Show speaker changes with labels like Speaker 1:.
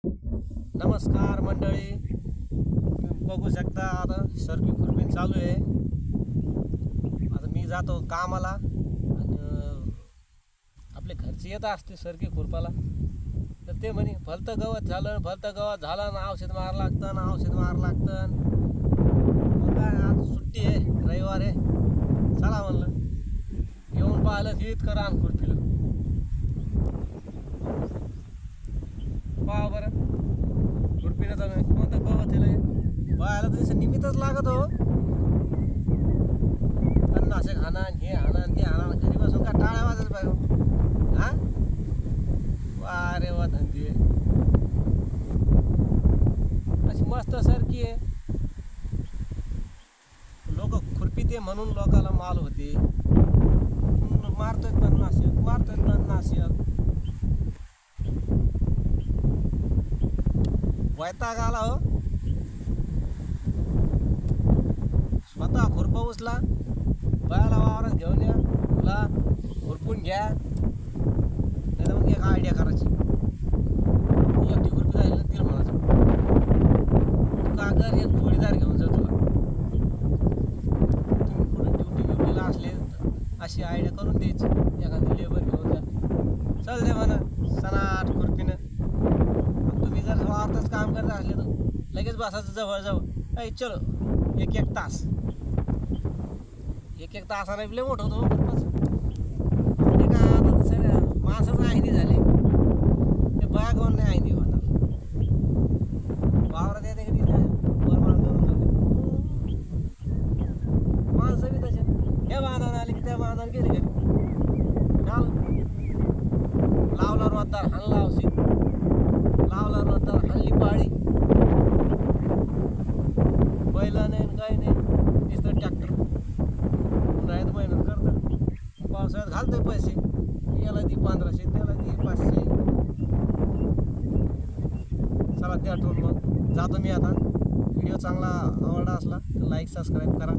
Speaker 1: नमस्कार मंडळी, तुम्ही बघू शकता आता सरकी खुरपी चालू आहे. आता मी जातो कामाला आणि आपले घरचे येत असते सरकी खुरपाला. तर ते म्हणे भलतं गवत झालं ना औषध मारावं लागतं ना औषध मारावं लागतं. मग काय आज सुट्टी आहे, रविवार आहे, चला म्हणलं येऊन पाहिलं की इतकं रान खुरपिलं. पहा बरं खुरपीनं तर कोणतं गवत आहे पाहायला तर निमित्तच लागत हो. तणनाशक हाना हे हाना ते हाना, घरी बसून का टाळ्या वाजत पाहिजे. हा वा रे वा धंदे अशी मस्त सरकी आहे. लोक खुरपी ते म्हणून लोकाला माल होते. मारतोय तणनाशक वैताग आला हो. स्वतः खुरपा उचला, बायाला वावरात घेऊन या, तुला खुरपून घ्या. नाही तर मग एक आयडिया करायची, एकटी खुरपी जायला तिला म्हणायचं तू का कर, एक जोडीदार घेऊन जा तुला. तुम्ही कुठं ड्युटीला असले अशी आयडिया करून द्यायची, एखादी लेबर घेऊन जा, चल दे म्हणा सनाट खुरपीनं. तुम्ही जर वावरतच काम करत असले तर लगेच बसायचं जवळ ऐ चलो एक तासाने लय मोठं होतो खुरपाच. म्हणजे काय आता सगळ्या माणसाचं आयदी झाले, ते बया कोण नाही आयदी होणार. वावरात येते कधी बरमान करून जाते माणसं बी तसे. हे बांधून आले की त्या बांधून गेले घरी, चाल लावला रोजदार हाणला औषध, लावला रोजदार हाणली पाळी. बैला नाही काही नाही, नुसतं ट्रॅक्टर. उन्हाळ्यात मेहनत करतं, पावसाळ्यात घालतोय पैसे, याला ती 1500 त्याला ती 500. चला ते आठवून मग जातो मी आता. व्हिडिओ चांगला आवडला असला तर लाईक सबस्क्राईब करा.